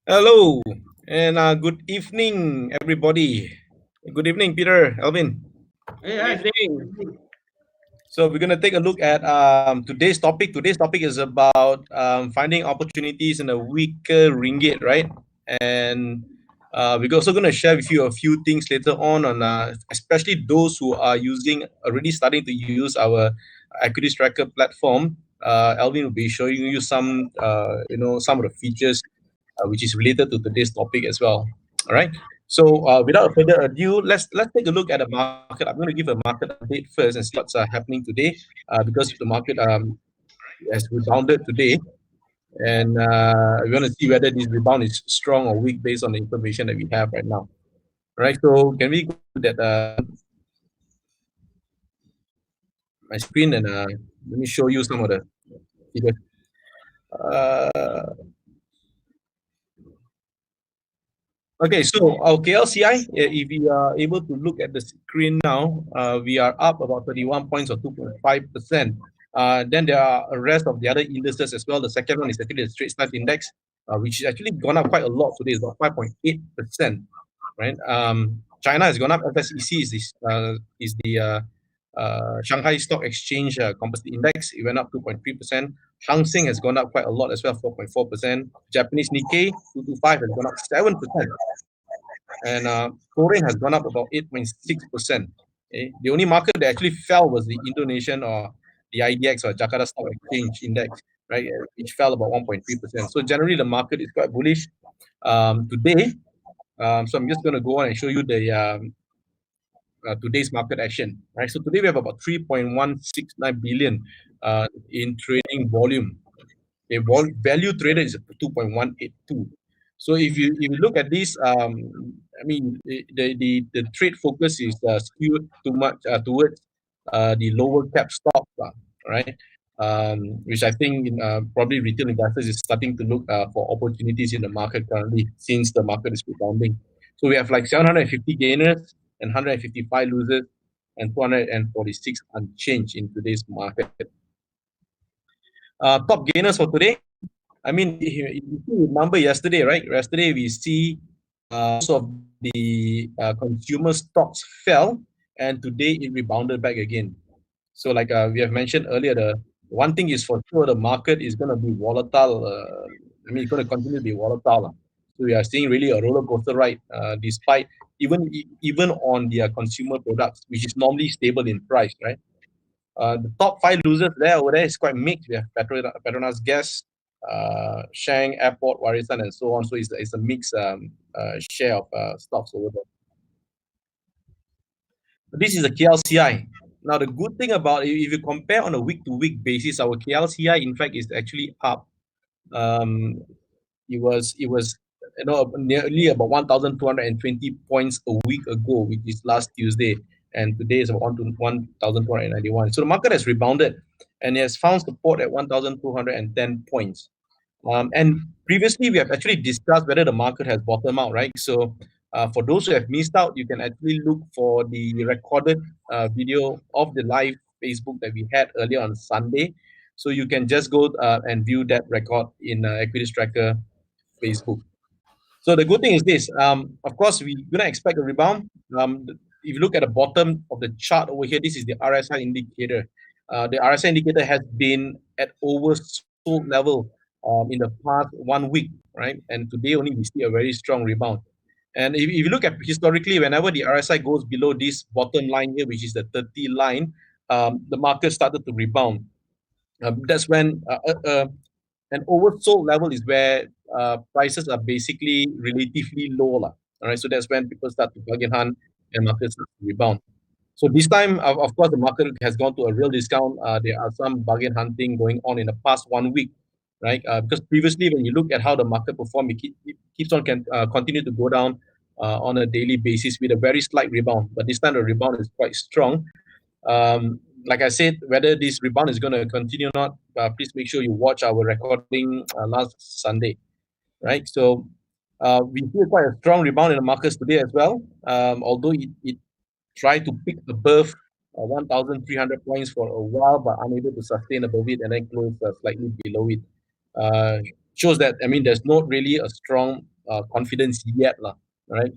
Hello and good evening, everybody. Good evening, Peter, Alvin. Hey, Good hi. evening. So we're gonna take a look at today's topic. Today's topic is about finding opportunities in a weaker ringgit, right? And we're also gonna share with you a few things later on especially those who are already starting to use our equity tracker platform. Alvin will be showing you some of the features which is related to today's topic as well. All right. So without further ado, let's take a look at the market. I'm going to give a market update first and see what's happening today, because the market has rebounded today, and we're going to see whether this rebound is strong or weak based on the information that we have right now. All right. So can we go to that my screen and let me show you some of the figures. Uh, Okay, so our KLCI, if you are able to look at the screen now, we are up about 31 points or 2.5%. Then there are a rest of the other indices as well. The second one is actually the Straits Times Index, which has actually gone up quite a lot today. It's about 5.8%, right? China has gone up. FSEC is the Shanghai Stock Exchange Composite Index. It went up 2.3%. Hang Seng has gone up quite a lot as well, 4.4%. Japanese Nikkei 225 has gone up 7%. And Korean has gone up about 8.6%. Okay? The only market that actually fell was the Indonesian or the IDX or Jakarta Stock Exchange Index, right, which fell about 1.3%. So generally, the market is quite bullish today. So I'm just going to go on and show you the today's market action. Right. So today we have about 3.169 billion in trading volume. A value traded is 2.182. So if you look at this, I mean the trade focus is skewed too much towards the lower cap stocks, right? Which I think probably retail investors is starting to look for opportunities in the market currently since the market is rebounding. So we have like 750 gainers and 155 losers and 246 unchanged in today's market. Top gainers for today. I mean, if you remember yesterday, right? Yesterday we see most of the consumer stocks fell, and today it rebounded back again. So, like we have mentioned earlier, the one thing is for sure, the market is going to be volatile. I mean, it's going to continue to be volatile. So we are seeing really a roller coaster ride, despite even on their consumer products, which is normally stable in price, right? The top five losers over there is quite mixed. We have Petronas Gas, Shang, Airport, Warisan, and so on. So it's a mixed share of stocks over there. This is a KLCI. Now, the good thing about it, if you compare on a week-to-week basis, our KLCI, in fact, is actually up. Um, it was nearly about 1,220 points a week ago, which is last Tuesday, and today is about 1,291. So the market has rebounded and it has found support at 1,210 points. And previously, we have actually discussed whether the market has bottomed out, right? So, for those who have missed out, you can actually look for the recorded video of the live Facebook that we had earlier on Sunday. So you can just go and view that record in Equities Tracker Facebook. So the good thing is this. Of course, we're gonna expect a rebound. If you look at the bottom of the chart over here, this is the RSI indicator. The RSI indicator has been at oversold level in the past 1 week, right? And today only we see a very strong rebound. And if you look at historically, whenever the RSI goes below this bottom line here, which is the 30 line, the market started to rebound. That's when an oversold level is where prices are basically relatively low. All right, so that's when people start to bargain hunt and markets start to rebound. So this time, of course, the market has gone to a real discount. There are some bargain hunting going on in the past 1 week, right? Because previously, when you look at how the market performed, it keeps on continue to go down on a daily basis with a very slight rebound. But this time, the rebound is quite strong. Like I said, whether this rebound is going to continue or not, please make sure you watch our recording last Sunday, right? So we see quite a strong rebound in the markets today as well. Although it tried to pick above 1,300 points for a while, but unable to sustain above it and then close slightly below it. Uh, Shows that, I mean, there's not really a strong confidence yet, lah, right?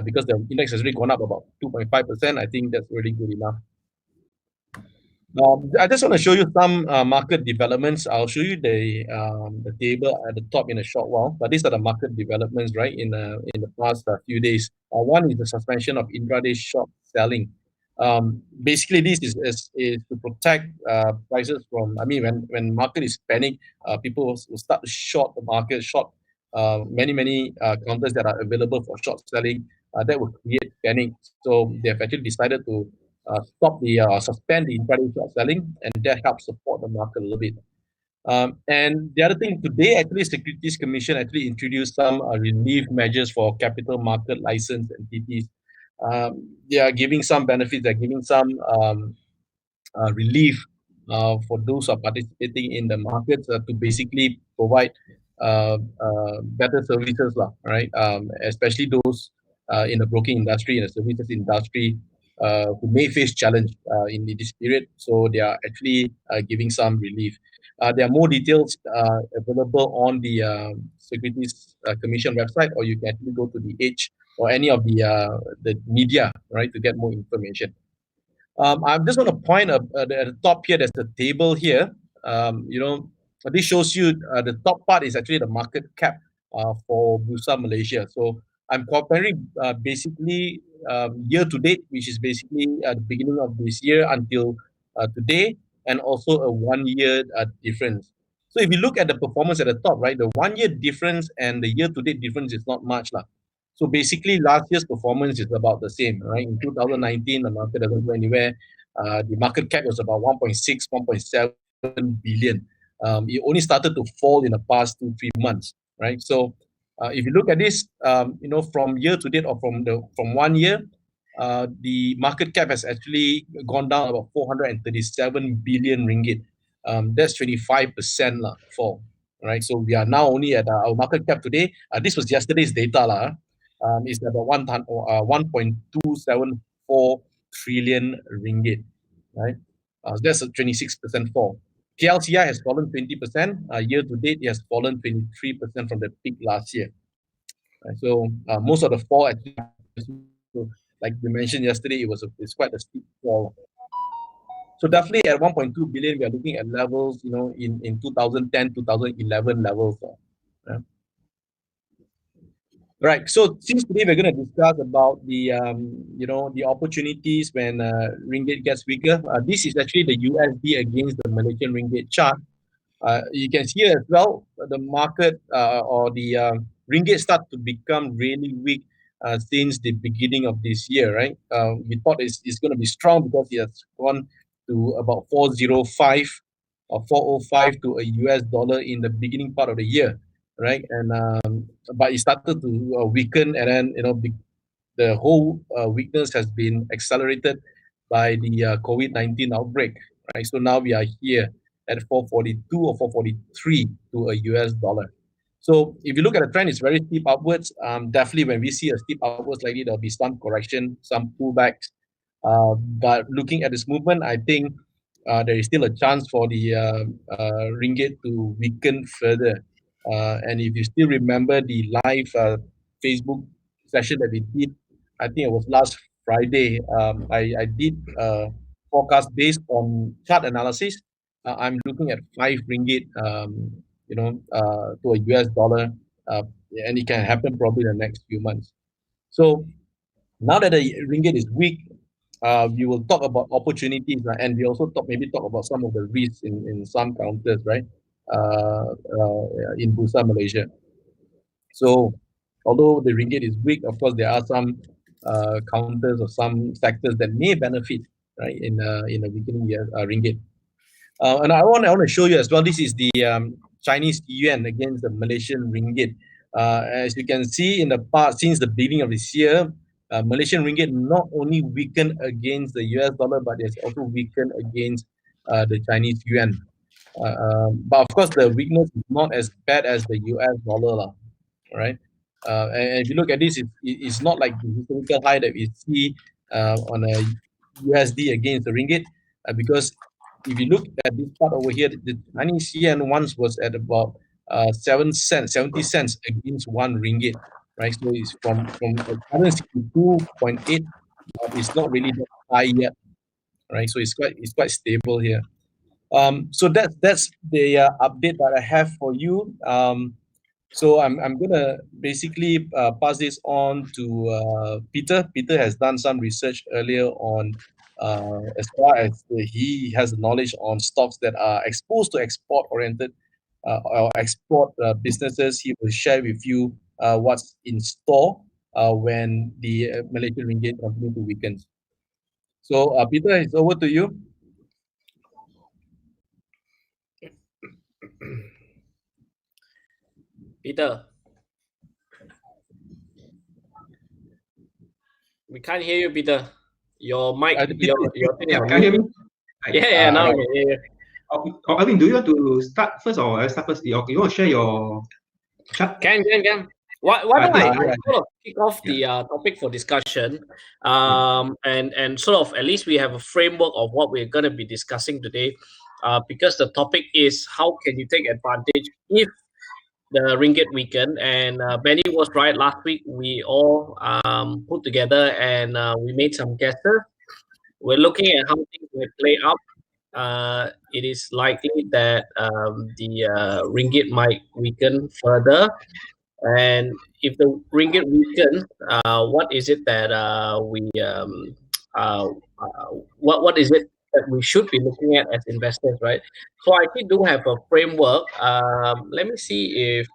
Because the index has already gone up about 2.5%. I think that's really good enough. I just want to show you some market developments. I'll show you the table at the top in a short while. But these are the market developments, right? In the past few days. One is the suspension of intraday short selling. Basically, this is to protect prices from. I mean, when market is panic, people will start to short the market, short many counters that are available for short selling. That will create panic. So they have actually decided to stop the suspend the intraday short selling, and that helps support the market a little bit. And the other thing today, actually, Securities Commission actually introduced some relief measures for capital market license entities. They are giving some benefits. They're giving some relief for those who are participating in the markets to basically provide better services, lah, right? Especially those in the broking industry and the services industry who may face challenge in this period. So they are actually giving some relief. There are more details available on the Securities Commission website, or you can actually go to the Edge or any of the media, right, to get more information. I just want to point at the top here. There's the table here. This shows you the top part is actually the market cap for Bursa Malaysia. So I'm comparing basically year to date, which is basically at the beginning of this year until today, and also a 1 year difference. So if you look at the performance at the top, right, the 1 year difference and the year to date difference is not much, lah. So basically, last year's performance is about the same, right? In 2019, the market doesn't go anywhere. The market cap was about 1.6, 1.7 billion. It only started to fall in the past 2-3 months, right? So if you look at this, from year to date or from 1 year, the market cap has actually gone down about 437 billion ringgit. That's 25% fall, right? So we are now only at our market cap today. This was yesterday's data, is about 1.274 trillion ringgit, right? That's a 26% fall. KLCI has fallen 20%. Year to date, it has fallen 23% from the peak last year. Right? So most of the fall actually, so like we mentioned yesterday, it's quite a steep fall. So definitely at 1.2 billion, we are looking at levels, in 2010, 2011 levels. Yeah. Right. So since today we're going to discuss about the opportunities when ringgit gets weaker. This is actually the USD against the Malaysian ringgit chart. You can see as well the market or the ringgit start to become really weak since the beginning of this year, right? We thought it's going to be strong because it has gone to about 405 or 405 to a US dollar in the beginning part of the year, right? And but it started to weaken, and then the whole weakness has been accelerated by the COVID-19 outbreak, right? So now we are here at 442 or 443 to a US dollar. So if you look at the trend, it's very steep upwards. Definitely when we see a steep upwards like it, there'll be some correction, some pullbacks. But looking at this movement, I think there is still a chance for the ringgit to weaken further. And if you still remember the live Facebook session that we did, I think it was last Friday. I did forecast based on chart analysis. I'm looking at 5 ringgit, to a US dollar, and it can happen probably in the next few months. So now that the ringgit is weak, we will talk about opportunities, and we also talk about some of the risks in some counters, right? In Bursa Malaysia. So although the ringgit is weak, of course there are some counters or some sectors that may benefit, right, in a weakening ringgit. And I want to show you as well. This is the Chinese yuan against the Malaysian ringgit. As you can see in the past, since the beginning of this year, Malaysian ringgit not only weakened against the US dollar, but it's also weakened against the Chinese yuan. But of course, the weakness is not as bad as the US dollar, right? And if you look at this, it's not like the historical high that we see on a USD against the ringgit, because if you look at this part over here, the Chinese yuan once was at about 70 cents against 1 ringgit, right? So it's from a current 62.8, but it's not really that high yet, right? So it's quite stable here. So that's the update that I have for you. So I'm gonna basically pass this on to Peter. Peter has done some research earlier on, as far as he has knowledge on stocks that are exposed to export oriented or export businesses. He will share with you what's in store when the Malaysian ringgit continue to weaken. So Peter, it's over to you. Peter, we can't hear you, Peter. Your mic, your thing. Can you hear me? Yeah, now right. we can hear you. Alvin, do you want to start first or I start first? You want to share your chart? Can. Why don't I yeah. sort of kick off the topic for discussion, and sort of at least we have a framework of what we're going to be discussing today, because the topic is how can you take advantage if the ringgit weakened. And Benny was right. Last week we all put together and we made some guesses. We're looking at how things will play out. It is likely that the ringgit might weaken further. And if the ringgit weakens, what is it that what is it that we should be looking at as investors, right? So I actually do have a framework. Let me see if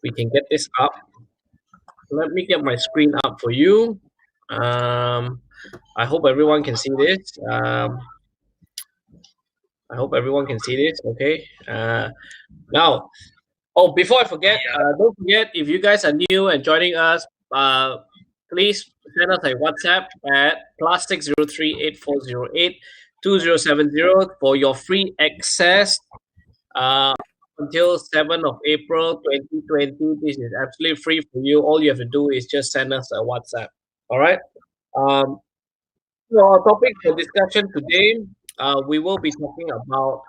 we can get this up. Let me get my screen up for you. I hope everyone can see this. I hope everyone can see this. Okay. Now, oh, before I forget, don't forget if you guys are new and joining us, please send us a WhatsApp at +603-8408-2070 for your free access until 7th of April 2020. This is absolutely free for you. All you have to do is just send us a WhatsApp. All right. So our topic for discussion today, we will be talking about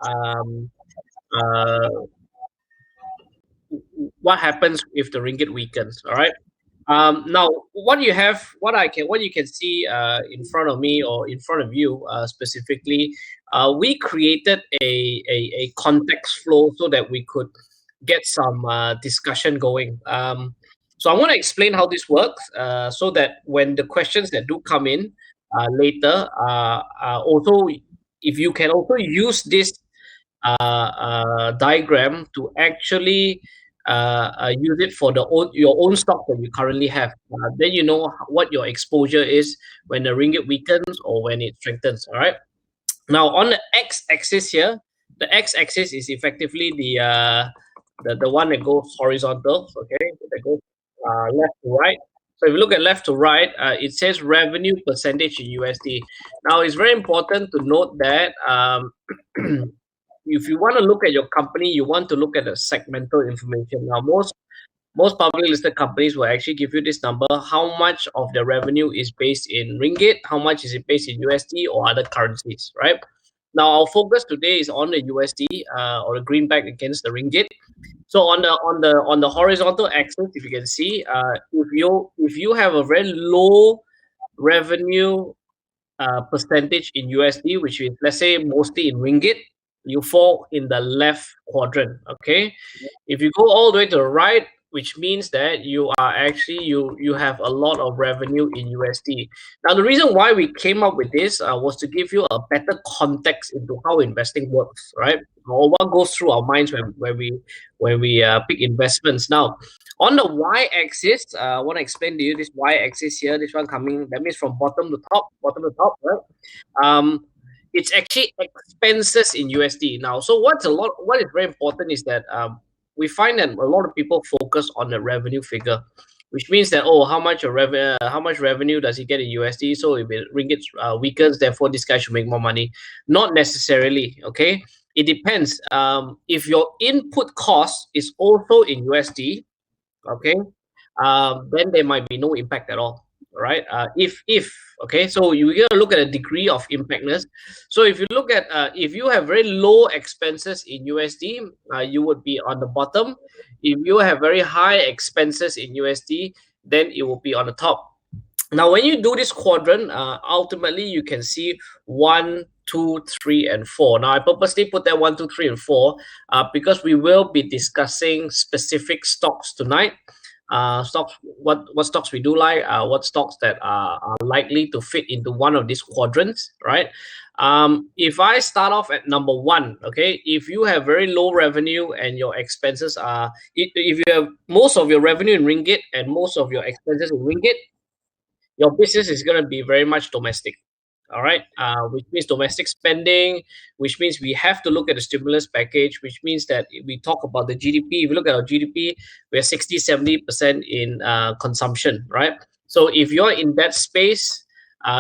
what happens if the ringgit weakens. All right. Now, what you can see in front of me or in front of you specifically, we created a context flow so that we could get some discussion going. So I want to explain how this works so that when the questions that do come in later, also if you can also use this diagram to actually use it for your own stock that you currently have. Then you know what your exposure is when the ringgit weakens or when it strengthens. All right. Now on the x-axis here, the x-axis is effectively the one that goes horizontal. Okay, that goes left to right. So if you look at left to right, it says revenue percentage in USD. Now it's very important to note that if you want to look at your company, you want to look at the segmental information. Now, most publicly listed companies will actually give you this number: how much of their revenue is based in ringgit, how much is it based in USD or other currencies, right? Now, our focus today is on the USD or the greenback against the ringgit. So on the horizontal axis, if you can see, if you have a very low revenue percentage in USD, which is, let's say, mostly in ringgit, you fall in the left quadrant. Okay, if you go all the way to the right, which means that you are actually you have a lot of revenue in USD. Now, the reason why we came up with this was to give you a better context into how investing works, right? Or what goes through our minds when we pick investments. Now, on the y-axis, I want to explain to you this y-axis here. This one coming, that means from bottom to top, right? It's actually expenses in USD. Now, so what is very important is that we find that a lot of people focus on the revenue figure, which means that, oh, how much revenue does he get in USD? So if it ringgit weakens, therefore this guy should make more money. Not necessarily. Okay, it depends. If your input cost is also in USD, okay, then there might be no impact at all. right? Okay, so you gotta look at the degree of impactness. So if you look at if you have very low expenses in USD, you would be on the bottom. If you have very high expenses in USD, then it will be on the top. Now, when you do this quadrant, ultimately you can see 1, 2, 3, and 4. Now, I purposely put that 1, 2, 3, and 4 because we will be discussing specific stocks tonight. Stocks, what stocks we do like, what stocks that are likely to fit into one of these quadrants, right? If I start off at number 1, okay, if you have very low revenue and your expenses are, if you have most of your revenue in ringgit and most of your expenses in ringgit, your business is going to be very much domestic. All right, which means domestic spending, which means we have to look at the stimulus package, which means that if we talk about the GDP, if you look at our GDP, we're 60-70% in consumption, right? So if you're in that space,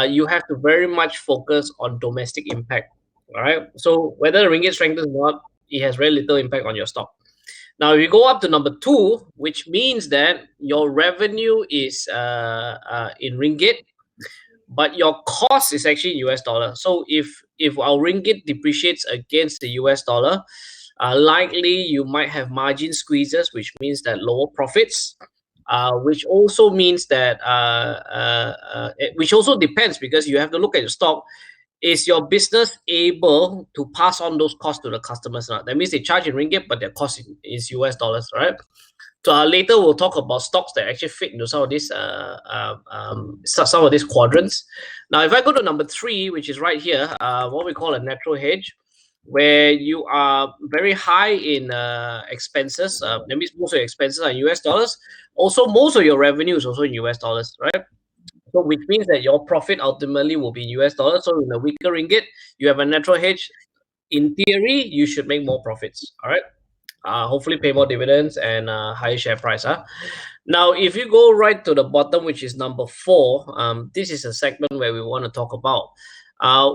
you have to very much focus on domestic impact. All right, so whether the ringgit strengthens or not, it has very little impact on your stock. Now, if you go up to number 2, which means that your revenue is in ringgit, but your cost is actually US dollar. So if our ringgit depreciates against the US dollar, likely you might have margin squeezes, which means that lower profits. Which also means that which also depends, because you have to look at your stock. Is your business able to pass on those costs to the customers now? That means they charge in ringgit, but their cost is US dollars, right? So later we'll talk about stocks that actually fit into some of these some of these quadrants. Now, if I go to number 3, which is right here, what we call a natural hedge, where you are very high in expenses. That means most of your expenses are in US dollars. Also, most of your revenue is also in US dollars, right? So which means that your profit ultimately will be in US dollars. So in a weaker ringgit, you have a natural hedge. In theory, you should make more profits. All right. Hopefully pay more dividends and higher share price. Now, if you go right to the bottom, which is number 4, this is a segment where we want to talk about.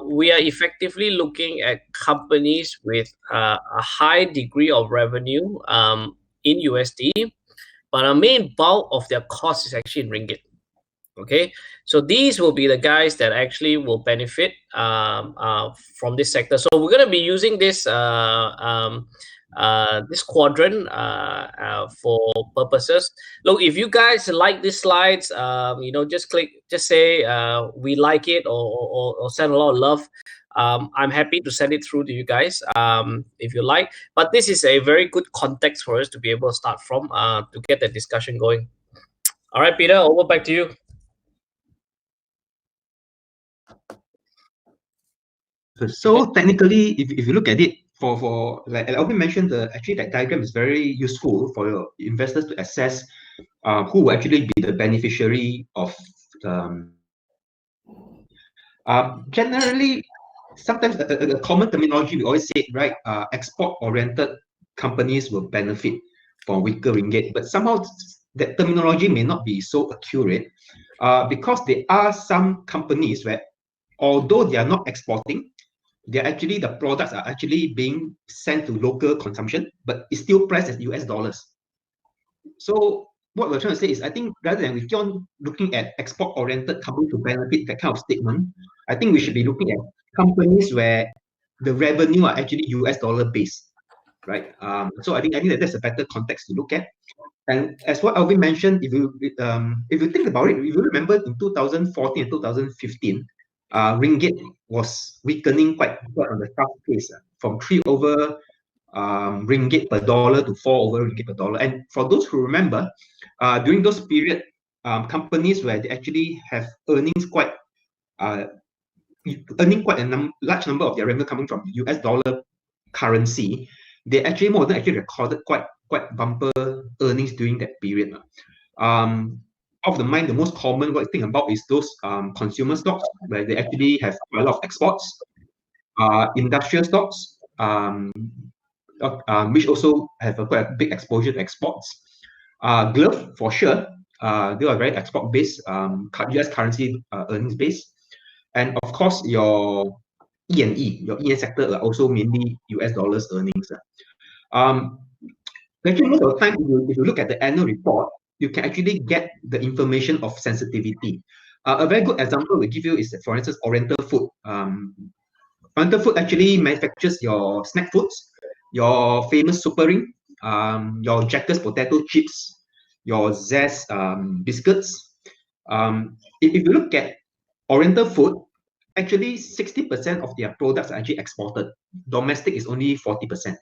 We are effectively looking at companies with a high degree of revenue in USD, but a main bulk of their cost is actually in ringgit. Okay, so these will be the guys that actually will benefit from this sector. So we're going to be using this this quadrant for purposes. Look, if you guys like these slides, just say we like it, or send a lot of love. I'm happy to send it through to you guys if you like. But this is a very good context for us to be able to start from to get the discussion going. All right, Peter, over back to you. So technically, if you look at it, for like Alvin mentioned, actually that diagram is very useful for your investors to assess who will actually be the beneficiary of. Generally, sometimes a common terminology we always say, right? Export-oriented companies will benefit from weaker ringgit, but somehow that terminology may not be so accurate because there are some companies where, although they are not exporting, the products are actually being sent to local consumption, but it's still priced as US dollars. So what we're trying to say is, I think rather than we keep on looking at export-oriented companies to benefit that kind of statement, I think we should be looking at companies where the revenue are actually US dollar based, right? So I think that that's a better context to look at. And as what Alvin mentioned, if you think about it, if you remember in 2014 and 2015, ringgit was weakening quite on the fast pace, from 3 over ringgit per dollar to 4 over ringgit per dollar. And for those who remember, during those period, companies where they actually have earnings quite earning quite a large number of their revenue coming from US dollar currency, they actually more than actually recorded quite bumper earnings during that period. Of the mind, the most common what I think about is those consumer stocks where they actually have a lot of exports, industrial stocks, which also have quite a big exposure to exports. Glove for sure, they are very export based, US currency earnings based, and of course your E&E, your E&E sector are also mainly US dollars earnings. Actually, most of the time, if you look at the annual report, you can actually get the information of sensitivity. A very good example we give you is, for instance, Oriental Food. Oriental Food actually manufactures your snack foods, your famous Super Ring, your Jackers potato chips, your Zest biscuits. If you look at Oriental Food, actually 60% of their products are actually exported. Domestic is only 40%.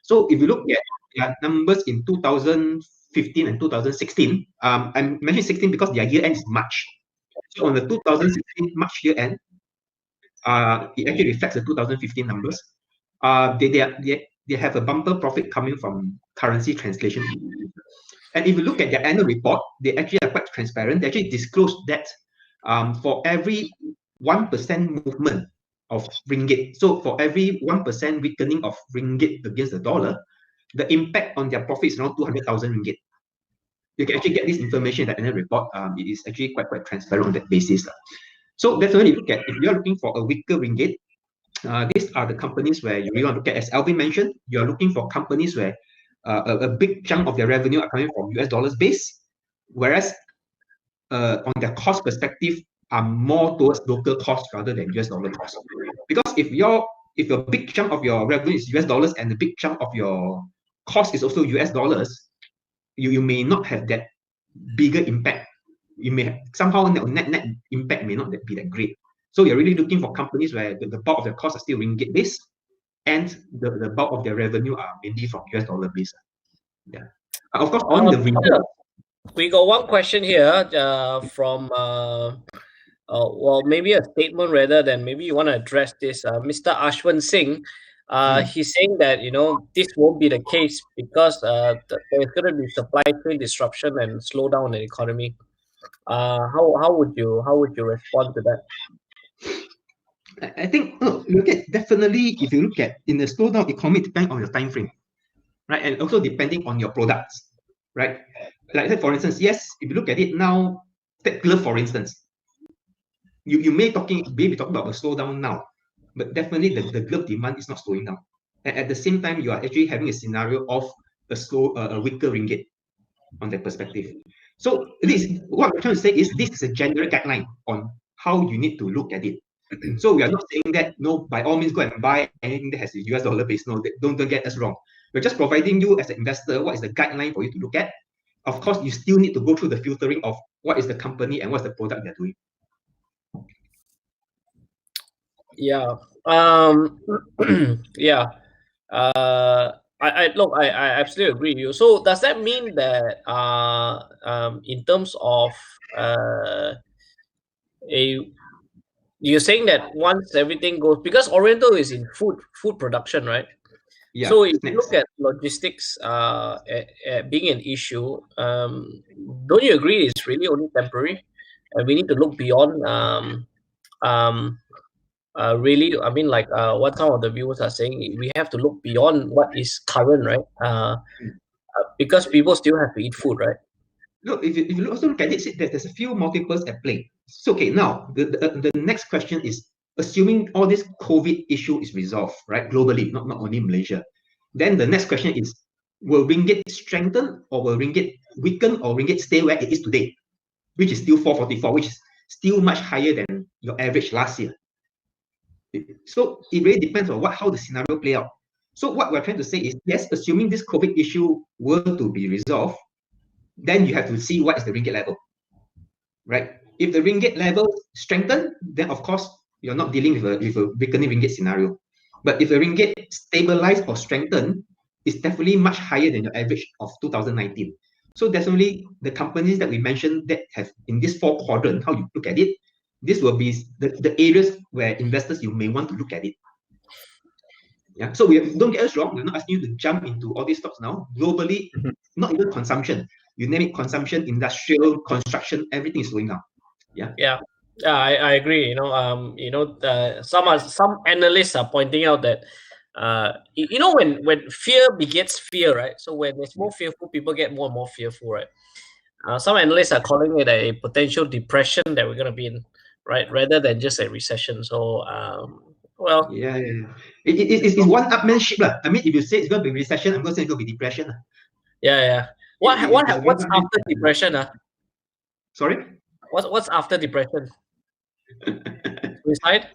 So if you look at their numbers in 2015 and 2016, I'm mentioning 16 because their year end is March. So on the 2016 March year end, it actually reflects the 2015 numbers. They have a bumper profit coming from currency translation. And if you look at their annual report, they actually are quite transparent. They actually disclose that for every 1% movement of ringgit, so for every 1% weakening of ringgit against the dollar, the impact on their profit is around 200,000 ringgit. You can actually get this information in the annual report. It is actually quite transparent on that basis. So definitely look at, if you're looking for a weaker ringgit, these are the companies where you really want to look at. As Alvin mentioned, you're looking for companies where a big chunk of their revenue are coming from US dollars base, whereas on their cost perspective are more towards local costs rather than US dollar costs. Because if a big chunk of your revenue is US dollars and the big chunk of your cost is also US dollars, you may not have that bigger impact. You may have, somehow net impact may not be that great. So you're really looking for companies where the bulk of their costs are still ringgit based and the bulk of their revenue are mainly from US dollar based. Yeah. Of course, on the ringgit. We got one question here from well, maybe a statement rather than maybe you want to address this. Mr. Ashwin Singh, he's saying that this won't be the case because there's going to be supply chain disruption and slowdown in the economy. How would you respond to that? I think definitely if you look at in the slowdown economy, depends on your time frame, right, and also depending on your products, right. Like I said, for instance, yes, if you look at it now, take glove for instance, you may be talking about a slowdown now, but definitely the glove demand is not slowing down. And at the same time, you are actually having a scenario of a weaker ringgit on that perspective. So what we're trying to say is this is a general guideline on how you need to look at it. So we are not saying that no, by all means go and buy anything that has a US dollar base. No, don't get us wrong. We're just providing you as an investor what is the guideline for you to look at. Of course, you still need to go through the filtering of what is the company and what's the product they're doing. Yeah. Yeah. I look, I absolutely agree with you. So does that mean that in terms of you're saying that once everything goes, because Oriental is in food production, right? Yeah. So if you look at logistics being an issue, don't you agree it's really only temporary, and we need to look beyond really, I mean, like what some of the viewers are saying, we have to look beyond what is current, right? Because people still have to eat food, right? Look, if you also look at it, there's a few multiples at play. So okay, now the next question is, assuming all this COVID issue is resolved, right, globally, not only Malaysia, then the next question is, will ringgit strengthen or will ringgit weaken or ringgit stay where it is today, which is still 444, which is still much higher than your average last year. So it really depends on how the scenario play out. So what we're trying to say is, yes, assuming this COVID issue were to be resolved, then you have to see what is the ringgit level, right? If the ringgit level strengthen, then of course you're not dealing with a weakening ringgit scenario. But if the ringgit stabilize or strengthen, it's definitely much higher than your average of 2019. So definitely the companies that we mentioned that have in this 4 quadrant, how you look at it, this will be the areas where investors you may want to look at it. Yeah. So don't get us wrong, we're not asking you to jump into all these stocks now. Globally, not even consumption. You name it, consumption, industrial, construction, everything is slowing down. Yeah. Yeah. Yeah, I agree. Some analysts are pointing out that when fear begets fear, right? So when there's more fearful, people get more and more fearful, right? Some analysts are calling it a potential depression that we're going to be in, right, rather than just a recession. So well, yeah. It's one upmanship. I mean, if you say it's going to be recession, I'm going to say it's going to be depression. Yeah. What's after depression? Sorry? What's after depression? Suicide?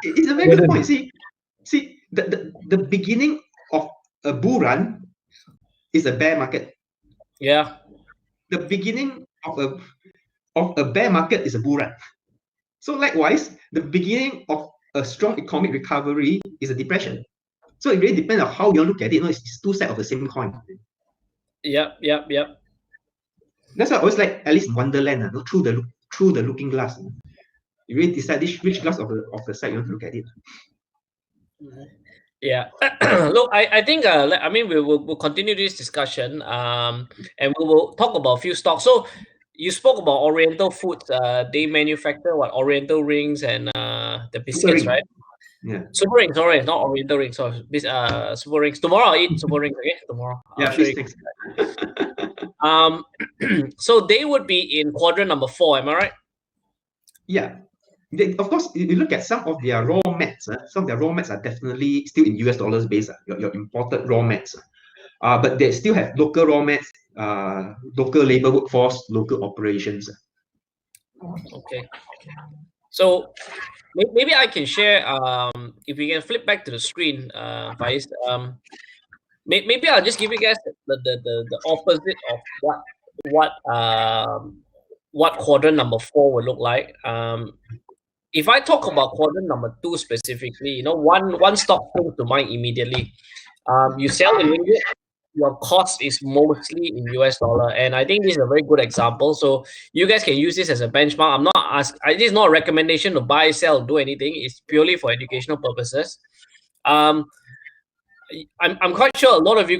It's a very good point. See, the beginning of a bull run is a bear market. Yeah. The beginning of a bear market is a bull run. So likewise, the beginning of a strong economic recovery is a depression. So it really depends on how you look at it. It's two sides of the same coin. Yep. That's why I always like Alice in Wonderland, through the looking glass. You really decide which glass of the side you want to look at it. Yeah. Look, I think I mean we'll continue this discussion and we will talk about a few stocks. So you spoke about Oriental Foods. They manufacture what Oriental rings and the Super biscuits, ring. right? Yeah. Super rings, sorry, not Oriental rings. Sorry, super rings. Tomorrow I'll eat super rings. Okay, tomorrow. Yeah, I'll show you. thanks. So they would be in quadrant number 4. Am I right? Yeah. Of course, you look at some of their raw mats. Some of their raw mats are definitely still in US dollars based. Your imported raw mats. But they still have local raw mats, local labor workforce, local operations. Okay. So maybe I can share. If we can flip back to the screen, Faiz. Maybe I'll just give you guys the opposite of what quadrant number 4 would look like. If I talk about quadrant number 2 specifically, one stock comes to mind immediately. You sell in ringgit, your cost is mostly in US dollar, and I think this is a very good example. So you guys can use this as a benchmark. I'm not this is not a recommendation to buy, sell, do anything. It's purely for educational purposes. I'm quite sure a lot of you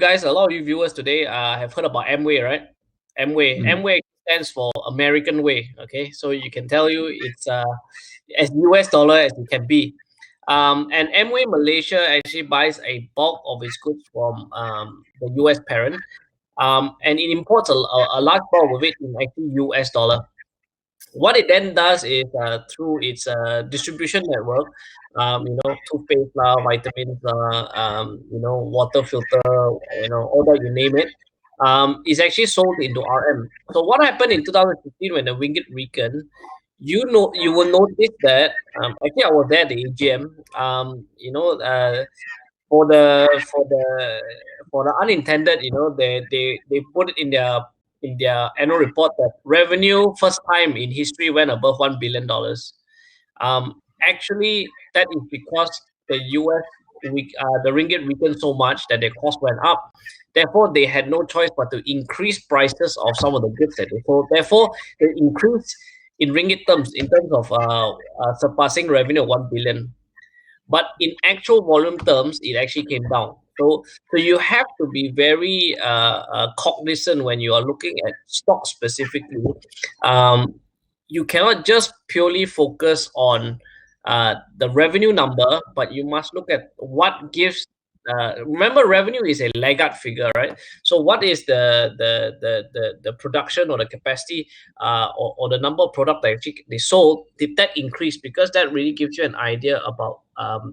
viewers today have heard about Amway, right? Amway stands for American Way. Okay, so you can tell you it's as US dollar as it can be. And Amway Malaysia actually buys a bulk of its goods from the US parent, and it imports a large bulk of it in actually US dollar. What it then does is through its distribution network, toothpaste, vitamins, water filter, all that, you name it, is actually sold into RM. So what happened in 2015 when the ringgit weakened? You will notice that actually I was there at the AGM. For the unintended, they put it in their annual report that revenue first time in history went above $1 billion. Actually, that is because the US the ringgit weakened so much that their cost went up. Therefore, they had no choice but to increase prices of some of the goods that they sold. Therefore, the increase in ringgit terms, in terms of surpassing revenue of 1 billion. But in actual volume terms, it actually came down. So you have to be very cognizant when you are looking at stocks specifically. You cannot just purely focus on the revenue number, but you must look at what gives. Remember, revenue is a laggard figure, right? So, what is the production or the capacity or the number of product that actually they sold? Did that increase? Because that really gives you an idea about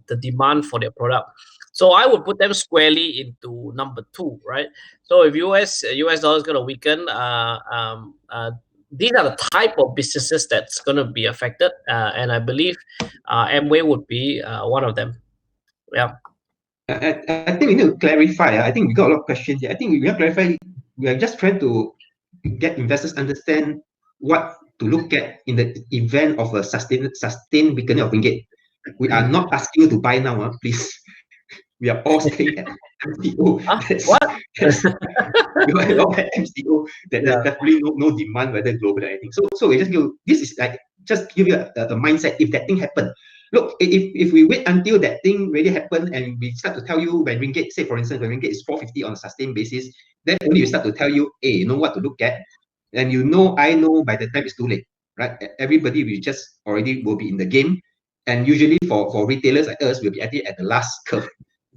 the demand for their product. So I would put them squarely into number 2, right? So if US dollar is going to weaken, these are the type of businesses that's going to be affected, and I believe Amway would be one of them. Yeah. I think we need to clarify. I think we got a lot of questions here. I think we have to clarify. We are just trying to get investors understand what to look at in the event of a sustained weakening of ringgit. We are not asking you to buy now, please. We are all staying at MCO. What? We are all at MCO. There's definitely no demand, whether global or anything. So we just give you a mindset. If that thing happened, look, if we wait until that thing really happened and we start to tell you when ringgit, say for instance, when ringgit is 450 on a sustained basis, then only we start to tell you, hey, you know what to look at, and I know by the time it's too late, right? Everybody will just already will be in the game, and usually for retailers like us, we'll be at the last curve.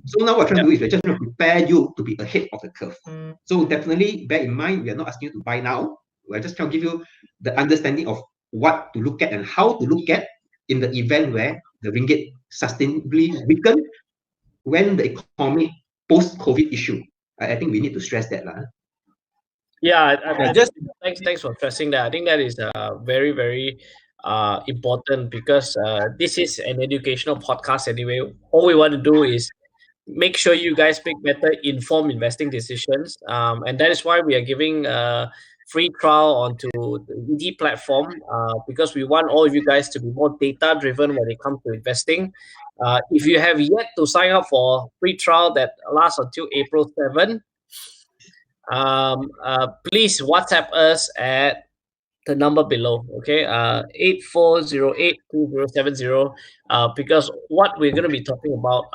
So now what we're trying to do is we're just trying to prepare you to be ahead of the curve. So definitely bear in mind, we are not asking you to buy now. We're just trying to give you the understanding of what to look at and how to look at in the event where the ringgit sustainably weaken when the economic post-COVID issue. I think we need to stress that. Yeah, Just thanks for stressing that. I think that is very, very important because this is an educational podcast anyway. All we want to do is make sure you guys make better informed investing decisions. And that is why we are giving free trial onto the ED platform because we want all of you guys to be more data driven when it comes to investing. If you have yet to sign up for free trial that lasts until April 7, please WhatsApp us at the number below, okay, 84082070, because what we're going to be talking about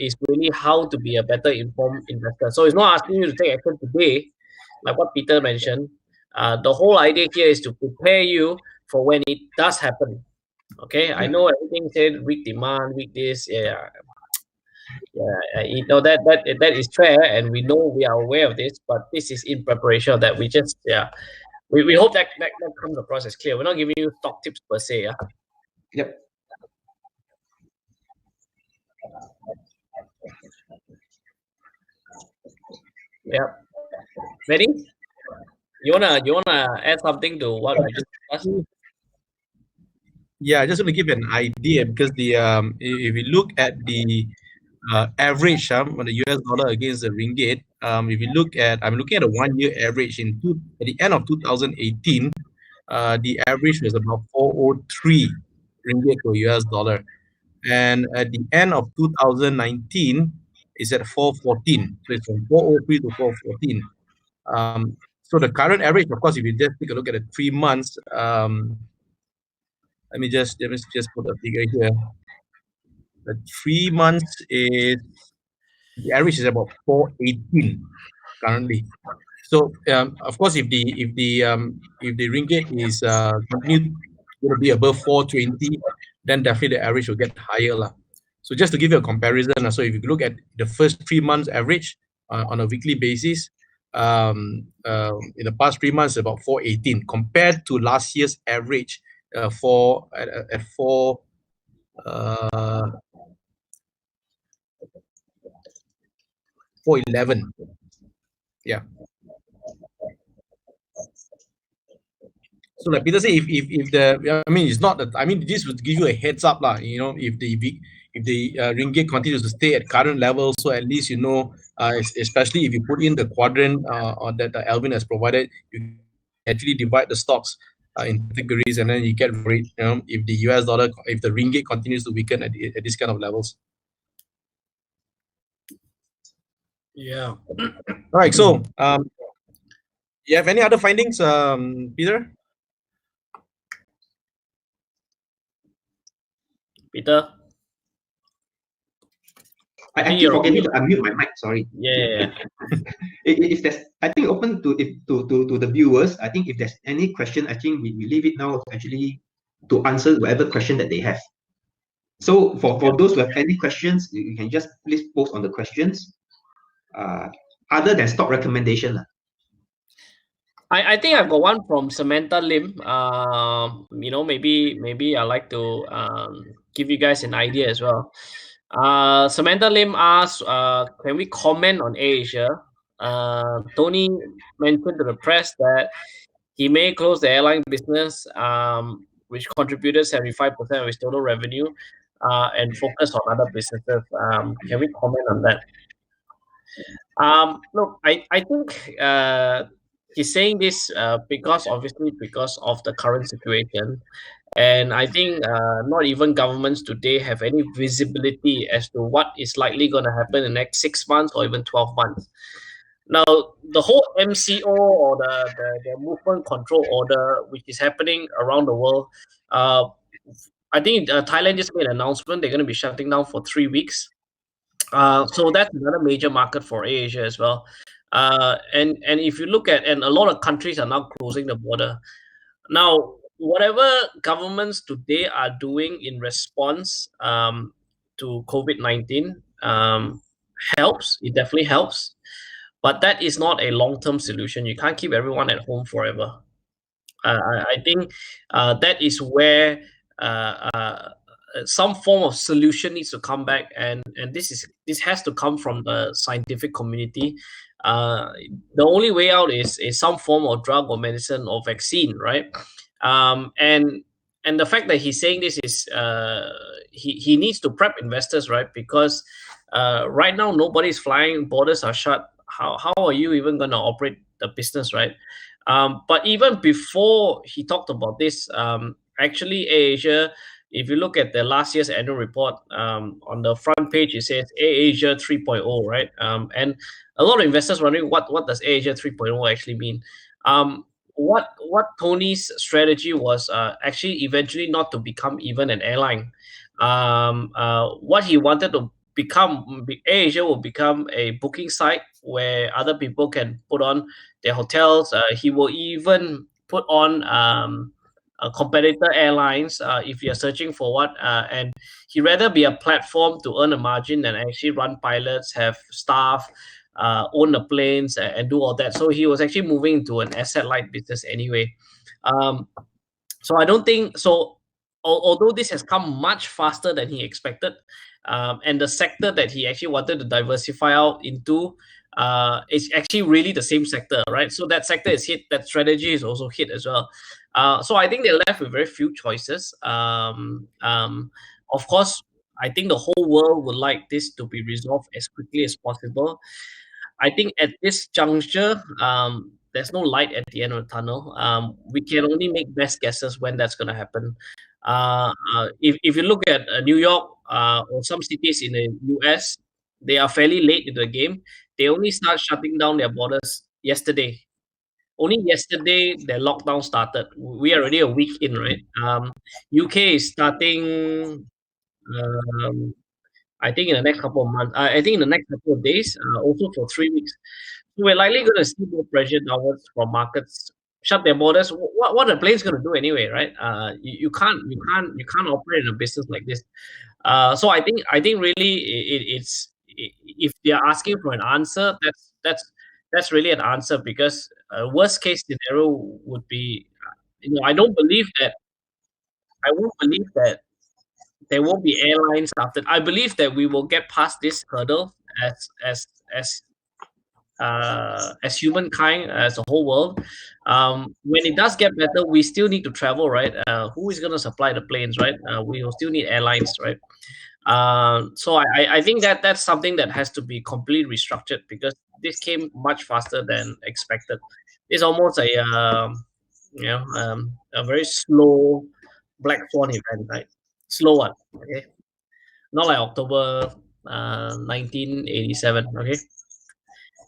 is really how to be a better informed investor. So it's not asking you to take action today, like what Peter mentioned. The whole idea here is to prepare you for when it does happen. Okay, I know everything said weak demand, weak this, you know that is fair, and we know we are aware of this, but this is in preparation that we just we hope that comes across as clear. We're not giving you stock tips per se. Yeah. Yep. Yeah. Ready? You wanna add something to what we just discussed? Yeah, I just want to give you an idea because if you look at the average on the US dollar against the ringgit, if you look at, I'm looking at a 1 year average at the end of 2018, the average was about 403 ringgit to US dollar, and at the end of 2019, it's at 414. So it's from 403 to 414. So the current average, of course, if you just take a look at the 3 months, let me just put a figure here. The 3 months is the average is about 418 currently. So of course, if the ringgit is continue going to be above 420, then definitely the average will get higher lah. So just to give you a comparison, so if you look at the first 3 months average on a weekly basis, in the past 3 months about 418 compared to last year's average at 411. Yeah. So like Peter said, if the, I mean, it's not that, I mean, this would give you a heads up lah, you know, if the ringgit continues to stay at current levels, so at least, you know, especially if you put in the quadrant or that Alvin has provided, you actually divide the stocks in categories, and then you get worried, you know, if the US dollar, if the ringgit continues to weaken at these kind of levels. Yeah. All right, so you have any other findings, Peter? Peter. I keep forgetting to unmute my mic. Sorry. Yeah. If there's, I think open to the viewers. I think if there's any question, I think we leave it now actually to answer whatever question that they have. So for those who have any questions, you can just please post on the questions. Other than stock recommendation. I think I've got one from Samantha Lim. You know, maybe I'd like to give you guys an idea as well. Samantha Lim asks, can we comment on Asia? Tony mentioned to the press that he may close the airline business, which contributed 75% of his total revenue, and focus on other businesses. Can we comment on that? Look, I think he's saying this because of the current situation, and I think not even governments today have any visibility as to what is likely going to happen in the next 6 months or even 12 months. Now, the whole MCO or the movement control order, which is happening around the world, I think Thailand just made an announcement they're going to be shutting down for 3 weeks. So that's another major market for Asia as well. And if you look at, and a lot of countries are now closing the border. Now, whatever governments today are doing in response to COVID-19 helps. It definitely helps. But that is not a long-term solution. You can't keep everyone at home forever. I think that is where some form of solution needs to come back, and this has to come from the scientific community. the only way out is some form of drug or medicine or vaccine, right? And the fact that he's saying this is he needs to prep investors, right? Because right now nobody's flying, borders are shut. How are you even going to operate the business, right? But even before he talked about this, actually AirAsia, if you look at the last year's annual report, on the front page it says AirAsia 3.0, right? And a lot of investors wondering what does AirAsia 3.0 actually mean. What Tony's strategy was actually eventually not to become even an airline. What he wanted to become, AirAsia will become a booking site where other people can put on their hotels. He will even put on competitor airlines if you're searching for what, and he rather be a platform to earn a margin than actually run pilots, have staff, own the planes, and do all that. So he was actually moving into an asset light business anyway. Um, so I don't think so. Although this has come much faster than he expected, and the sector that he actually wanted to diversify out into is actually really the same sector, right? So that sector is hit. That strategy is also hit as well. So I think they're left with very few choices. Of course, I think the whole world would like this to be resolved as quickly as possible. I think at this juncture, there's no light at the end of the tunnel. We can only make best guesses when that's going to happen. If you look at New York or some cities in the US, they are fairly late in the game. They only start shutting down their borders yesterday. Only yesterday, their lockdown started. We are already a week in, right? UK is starting. Um, I think in the next couple of months. I think in the next couple of days. Also for 3 weeks. So we're likely going to see more pressure downwards from markets shut their borders. What are the planes going to do anyway, right? You can't operate in a business like this. So I think really if they are asking for an answer, that's really an answer, because worst case scenario would be, I won't believe that there won't be airlines after. I believe that we will get past this hurdle as as as as humankind, as a whole world. When it does get better, we still need to travel, right? Who is going to supply the planes, right? We will still need airlines, right? So I think that that's something that has to be completely restructured, because this came much faster than expected. It's almost a very slow black swan event, right? Slow one, okay? Not like October 1987, okay?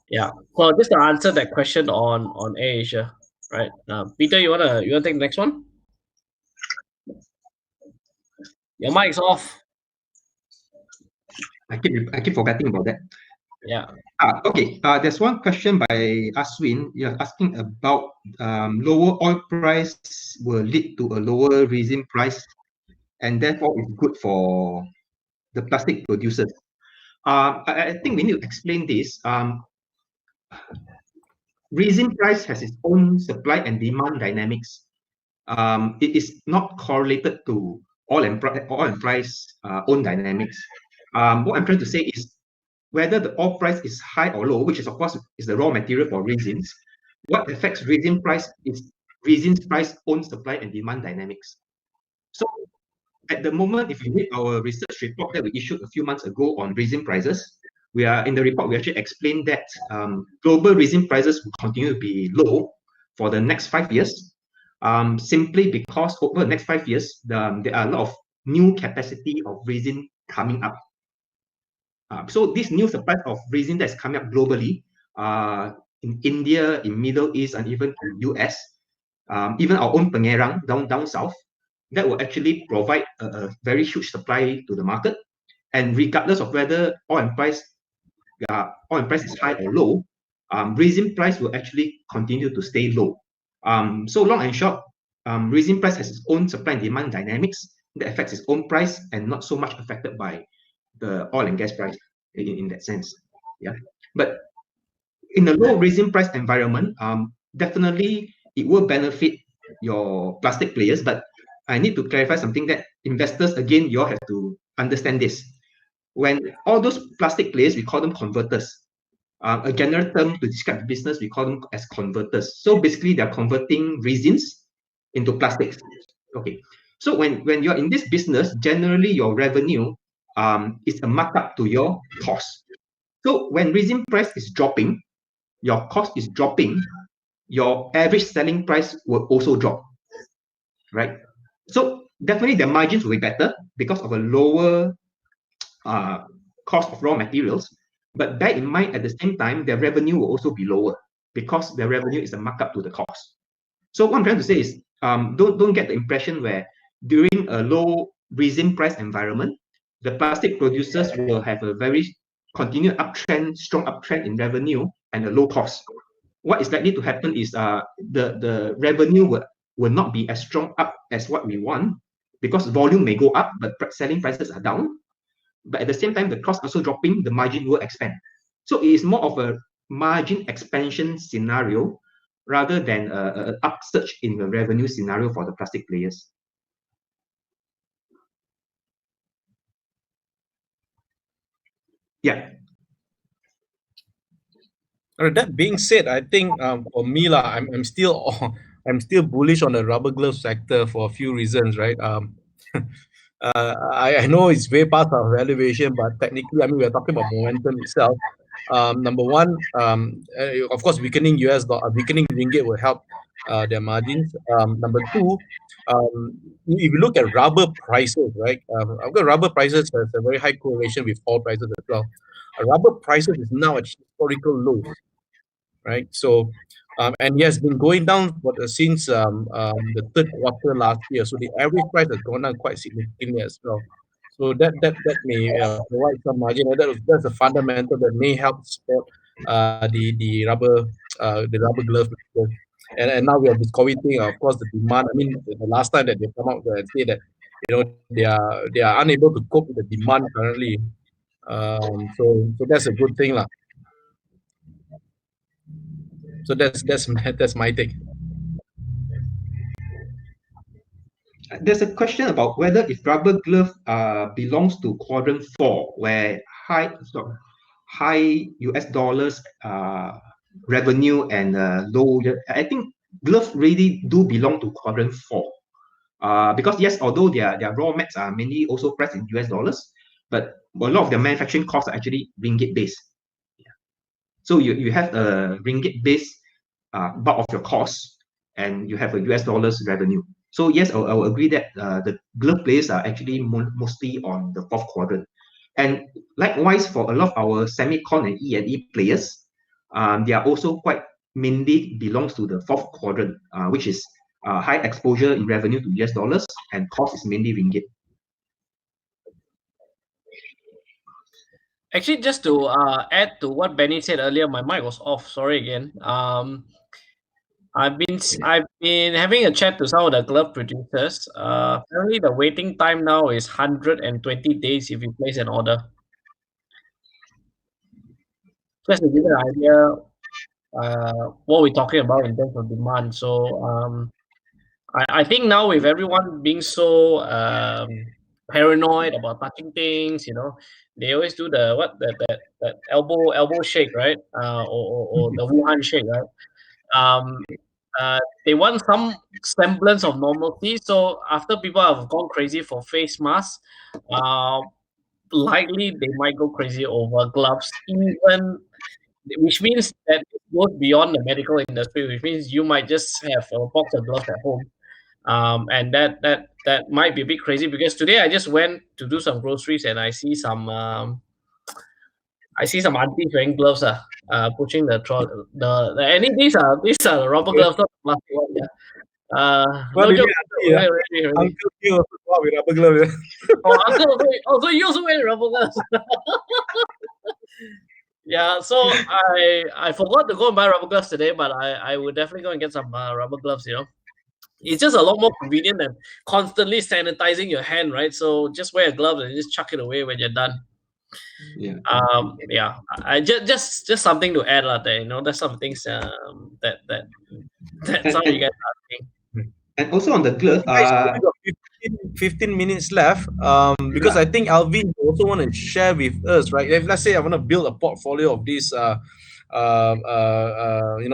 Yeah. So just to answer that question on AirAsia, right? Peter, you wanna take the next one? Your mic's off. I keep forgetting about that. Yeah. Okay. There's one question by Aswin. You're asking about lower oil price will lead to a lower resin price, and therefore it's good for the plastic producers. I think we need to explain this. Resin price has its own supply and demand dynamics. It is not correlated to oil and price own dynamics. What I'm trying to say is, whether the oil price is high or low, which is of course is the raw material for resins, what affects resin price is resin's price own supply and demand dynamics. So at the moment, if you read our research report that we issued a few months ago on resin prices, we actually explained that global resin prices will continue to be low for the next 5 years, simply because over the next 5 years, there are a lot of new capacity of resin coming up. So this new supply of resin that's coming up globally, in India, in Middle East, and even to US, even our own Pengerang down south, that will actually provide a very huge supply to the market. And regardless of whether oil price is high or low, resin price will actually continue to stay low. So long and short, resin price has its own supply and demand dynamics that affects its own price, and not so much affected by the oil and gas price in that sense. Yeah, but in a low resin price environment, definitely it will benefit your plastic players. But I need to clarify something, that investors, again, you all have to understand this. When all those plastic players, we call them converters. A general term to describe the business, we call them as converters. So basically, they're converting resins into plastics. Okay. So when you're in this business, generally your revenue is a markup to your cost. So when resin price is dropping, your cost is dropping, your average selling price will also drop, right? So definitely the margins will be better because of a lower cost of raw materials. But bear in mind, at the same time, their revenue will also be lower because their revenue is a markup to the cost. So what I'm trying to say is, don't get the impression where during a low resin price environment, the plastic producers will have a very continued uptrend, strong uptrend in revenue and a low cost. What is likely to happen is the revenue will not be as strong up as what we want because volume may go up, but selling prices are down. But at the same time, the cost also dropping, the margin will expand. So it is more of a margin expansion scenario rather than an upsurge in the revenue scenario for the plastic players. Yeah. That being said, I think for me lah, I'm still I'm still bullish on the rubber glove sector for a few reasons, right? I know it's way past our valuation, but technically, I mean, we're talking about momentum itself. Number one, of course, weakening US dollar, weakening ringgit will help their margins. Number two, if you look at rubber prices, right? I've got rubber prices has a very high correlation with oil prices as well. Rubber prices is now at historical lows, right? So, and it has been going down since the third quarter last year. So the average price has gone down quite significantly as well. So that may provide some margin. And that's a fundamental that may help support the rubber glove business. And now we have this COVID thing. Of course, the demand. I mean, the last time that they come out and say that they are unable to cope with the demand currently. So that's a good thing, lah. So that's my take. There's a question about whether if rubber glove belongs to quadrant 4, where high US dollars revenue and low. I think gloves really do belong to quadrant 4. Because yes, although their raw mats are mainly also priced in US dollars, but a lot of their manufacturing costs are actually ringgit based. Yeah. So you have a ringgit based bulk of your costs, and you have a US dollars revenue. So yes, I will agree that the glove players are actually mostly on the fourth quadrant. And likewise, for a lot of our semicon and E&E players, they are also quite mainly belongs to the fourth quadrant, which is high exposure in revenue to US dollars, and cost is mainly ringgit. Actually, just to add to what Benny said earlier, my mic was off. Sorry again. I've been having a chat to some of the glove producers. Apparently, the waiting time now is 120 days if you place an order. Just to give you an idea, what we're talking about in terms of demand. So, I think now with everyone being so paranoid about touching things, they always do that elbow shake, right? Or the Wuhan shake, right? They want some semblance of normalcy. So after people have gone crazy for face masks, likely they might go crazy over gloves, which means that it goes beyond the medical industry, which means you might just have a box of gloves at home. And that might be a bit crazy because today I just went to do some groceries and I see some aunties wearing gloves, pushing the these are rubber gloves, not plastic ones. Yeah. No joke. Really. Uncle Q also go out with rubber glove. Oh, uncle, so you also wear rubber gloves. Yeah, so I forgot to go and buy rubber gloves today, but I would definitely go and get some rubber gloves. It's just a lot more convenient than constantly sanitizing your hand, right? So just wear a glove and just chuck it away when you're done. Yeah. Yeah. I just something to add out there. There's some things that some of you guys are asking. And also on the glove, 15 minutes left. Because I think Alvin also want to share with us, right? If let's say I want to build a portfolio of these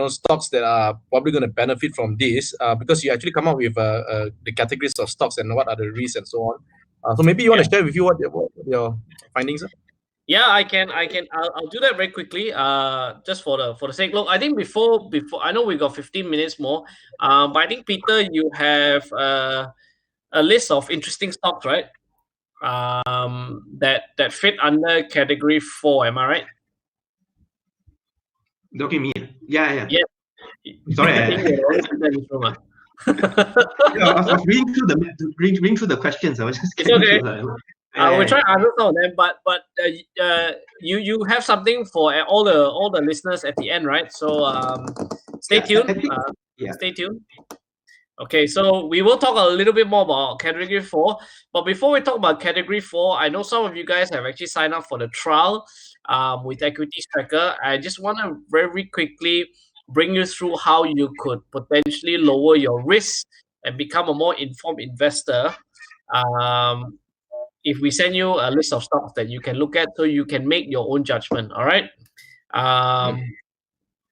stocks that are probably going to benefit from this, because you actually come up with the categories of stocks and what are the risks and so on. So maybe you want to share with you what your findings are. Yeah, I can. I'll do that very quickly. Just for the sake. Look, I think before I know we got 15 minutes more. But I think Peter, you have a list of interesting stocks, right? That fit under category 4. Am I right? Talking me? Yeah. Yeah. Sorry, I think you're always in this room, yeah, I was reading through the questions. I was just It's getting okay. through We'll try to answer some of them, but you have something for all the listeners at the end, right? So stay tuned. yeah. Stay tuned. Okay, so we will talk a little bit more about category 4. But before we talk about category 4, I know some of you guys have actually signed up for the trial with Equities Tracker. I just want to very quickly bring you through how you could potentially lower your risk and become a more informed investor. If we send you a list of stocks that you can look at, so you can make your own judgment. All right.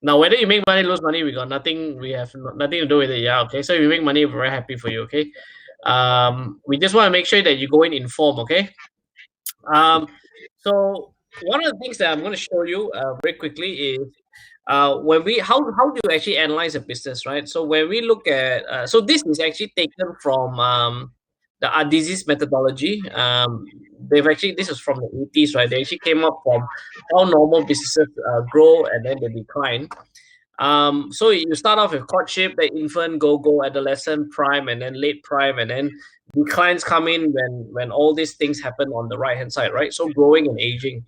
Now, whether you make money, lose money, we got nothing. We have nothing to do with it. Yeah. Okay. So if you make money, we're very happy for you. Okay. We just want to make sure that you go in informed. Okay. So one of the things that I'm going to show you very quickly is when we how do you actually analyze a business, right? So when we look at so this is actually taken from the disease methodology. This is from the 80s, right? They actually came up from how normal businesses grow and then they decline. So you start off with courtship, the infant, go, adolescent, prime, and then late prime, and then declines come in when all these things happen on the right hand side, right? So growing and aging.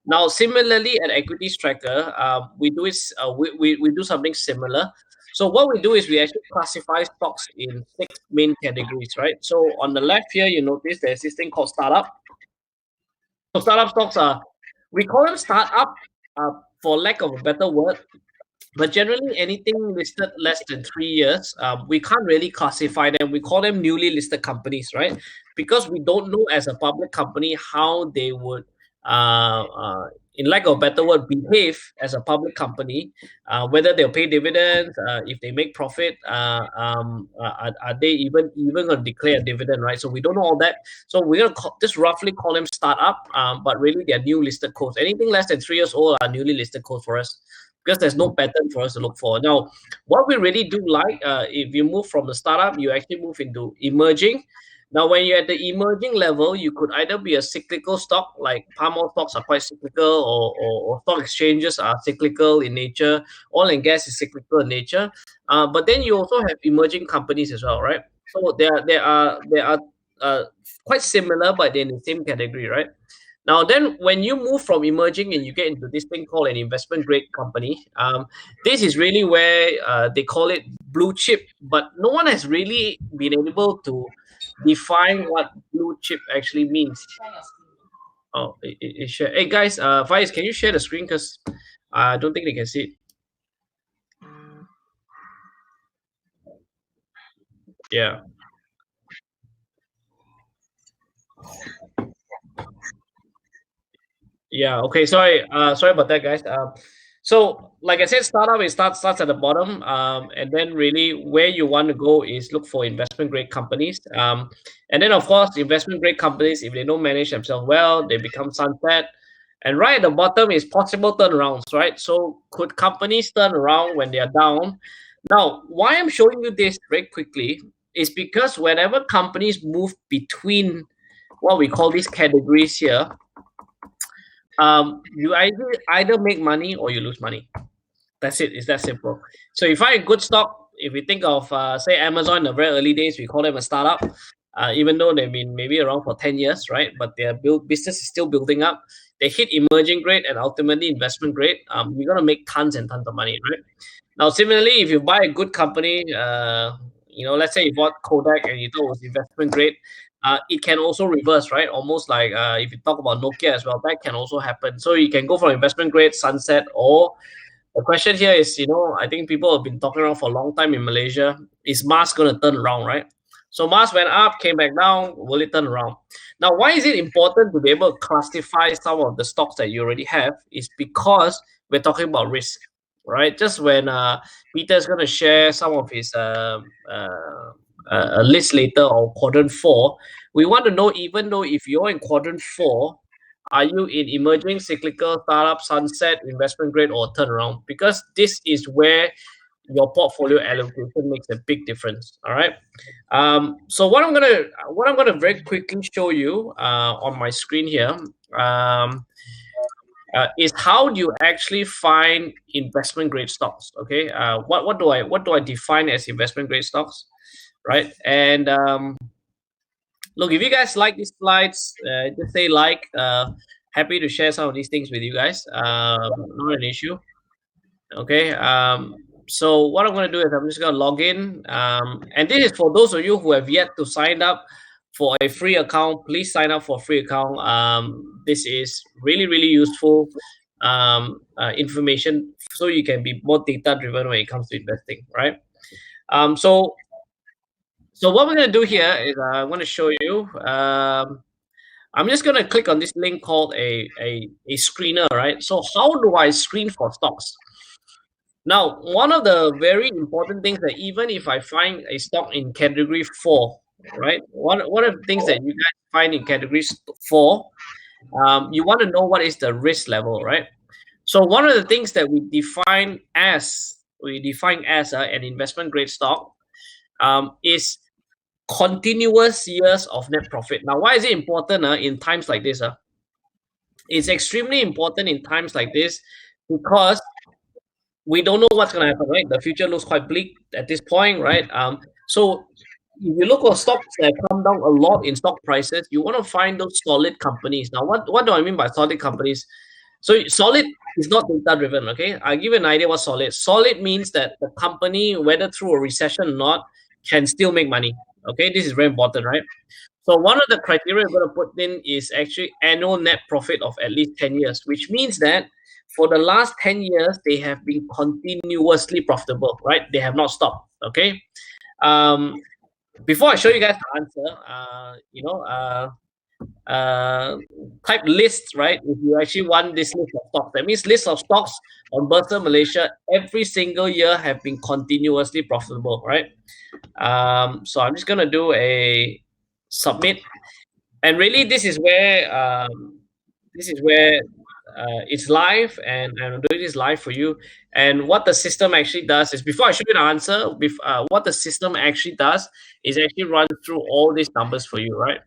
Now, similarly at Equities Tracker, we do something similar. So what we do is we actually classify stocks in 6 main categories, right? So on the left here, you notice there's this thing called startup. So startup stocks we call them startup for lack of a better word. But generally, anything listed less than 3 years, we can't really classify them. We call them newly listed companies, right? Because we don't know as a public company how they would, in lack of a better word, behave as a public company. Whether they'll pay dividends, if they make profit, are they even going to declare a dividend, right? So we don't know all that. So we're going to just roughly call them startup, but really they're new listed codes. Anything less than 3 years old are newly listed codes for us, because there's no pattern for us to look for. Now, what we really do like, if you move from the startup, you actually move into emerging. Now, when you're at the emerging level, you could either be a cyclical stock, like palm oil stocks are quite cyclical, or stock exchanges are cyclical in nature. Oil and gas is cyclical in nature. But then you also have emerging companies as well, right? So they are quite similar, but they're in the same category, right? Now, then when you move from emerging and you get into this thing called an investment grade company, this is really where they call it blue chip, but no one has really been able to define what blue chip actually means. Oh, hey guys, Faiz, can you share the screen? Because I don't think they can see it. Yeah. Yeah. Okay. Sorry. Sorry about that, guys. So, like I said, startup starts at the bottom, and then really where you want to go is look for investment grade companies. And then of course, investment grade companies, if they don't manage themselves well, they become sunset. And right at the bottom is possible turnarounds, right? So, could companies turn around when they are down? Now, why I'm showing you this very quickly is because whenever companies move between what we call these categories here, you either make money or you lose money. That's it. It's that simple. So if I a good stock, if we think of say Amazon in the very early days, we call them a startup. Even though they've been maybe around for 10 years, right? But their business is still building up. They hit emerging grade and ultimately investment grade. You're gonna make tons and tons of money, right? Now, similarly, if you buy a good company, let's say you bought Kodak and you thought it was investment grade, it can also reverse, right? Almost like if you talk about Nokia as well, that can also happen. So you can go from investment grade, sunset, or the question here is, I think people have been talking around for a long time in Malaysia. Is Mars going to turn around, right? So Mars went up, came back down. Will it turn around? Now, why is it important to be able to classify some of the stocks that you already have? Is because we're talking about risk, right? Just when Peter's going to share some of his list later on quadrant 4, we want to know, even though if you're in quadrant 4, are you in emerging, cyclical, startup, sunset, investment grade, or turnaround? Because this is where your portfolio allocation makes a big difference. All right. So what I'm gonna very quickly show you on my screen here is how do you actually find investment grade stocks. Okay. What do I define as investment grade stocks, right? And look, if you guys like these slides, just say like. Happy to share some of these things with you guys. Not an issue. Okay. So what I'm going to do is I'm just going to log in. And this is for those of you who have yet to sign up for a free account. Please sign up for a free account. This is really, really useful information, so you can be more data driven when it comes to investing, right? So what we're going to do here is I'm going to show you. I'm just going to click on this link called a screener, right? So how do I screen for stocks? Now, one of the very important things that even if I find a stock in category 4, right? One of the things that you guys find in category 4, you want to know what is the risk level, right? So one of the things that we define as an investment grade stock is continuous years of net profit. Now, why is it important in times like this? It's extremely important in times like this because we don't know what's going to happen, right? The future looks quite bleak at this point, right? So if you look at stocks that come down a lot in stock prices, you want to find those solid companies. Now, what do I mean by solid companies? So solid is not data driven, okay? I'll give you an idea what solid. Solid means that the company, whether through a recession or not, can still make money. Okay, this is very important, right? So one of the criteria we're going to put in is actually annual net profit of at least 10 years, which means that for the last 10 years, they have been continuously profitable, right? They have not stopped, okay? Before I show you guys the answer, type list, right? If you actually want this list of stocks, that means list of stocks on Bursa Malaysia every single year have been continuously profitable, right? So I'm just gonna do a submit, and really this is where it's live, and I'm doing this live for you. And what the system actually does is, before I show you the answer, what the system actually does is actually run through all these numbers for you, right?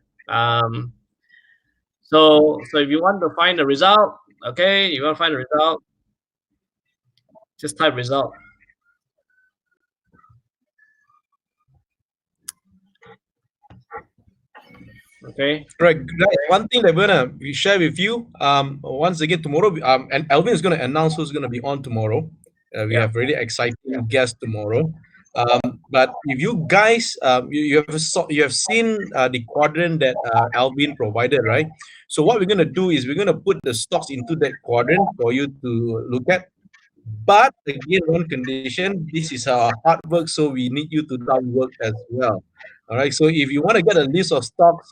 So if you want to find the result, okay, you want to find the result, just type result. Okay. Right. One thing that we're gonna share with you, once again tomorrow, and Alvin is gonna announce who's gonna be on tomorrow. We have really exciting guests tomorrow. But if you guys, you have seen the quadrant that Alvin provided, right? So what we're gonna do is we're gonna put the stocks into that quadrant for you to look at. But again, one condition: this is hard work, so we need you to do hard work as well. All right. So if you want to get a list of stocks,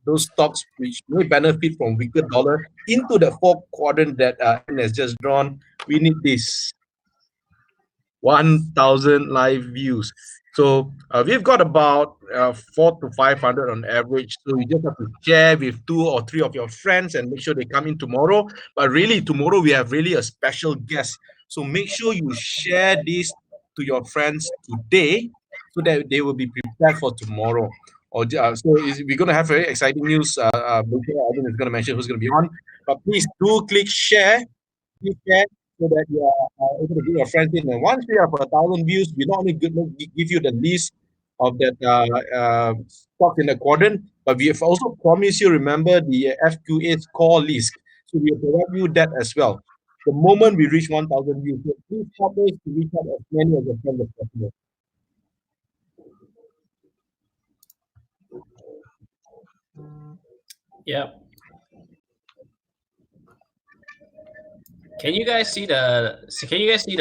those stocks which may benefit from weaker dollar into the fourth quadrant that Alvin has just drawn, we need this 1,000 live views. So we've got about 400 to 500 on average. So you just have to share with 2 or 3 of your friends and make sure they come in tomorrow. But really, tomorrow we have really a special guest. So make sure you share this to your friends today, so that they will be prepared for tomorrow. We're going to have very exciting news. Later, Alvin is going to mention who's going to be on. But please do click share. Please share so that you are able to bring your friends in. And once we have 1,000 views, we not only give you the list of that stocks in the quadrant, but we have also promised you, remember, the FQA's core list. So we will provide you that as well. The moment we reach 1,000 views, so please help us to reach out as many of your friends as possible. Yeah. Can you guys see the list? Can you guys see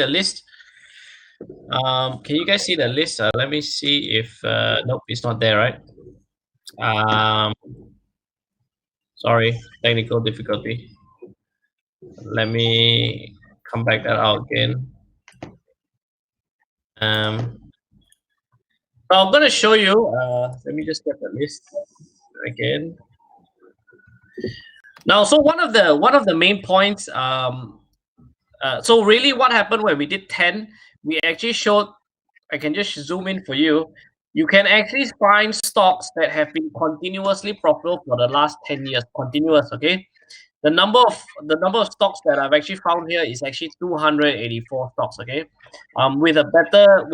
the list? Let me see if nope, it's not there, right? Sorry, technical difficulty. Let me come back that out again. So I'm gonna show you. Let me just get the list again. Now, so one of the main points. So really, what happened when we did 10? We actually showed. I can just zoom in for you. You can actually find stocks that have been continuously profitable for the last 10 years. Continuous, okay. The number of stocks that I've actually found here is actually 284 stocks. Okay, with a better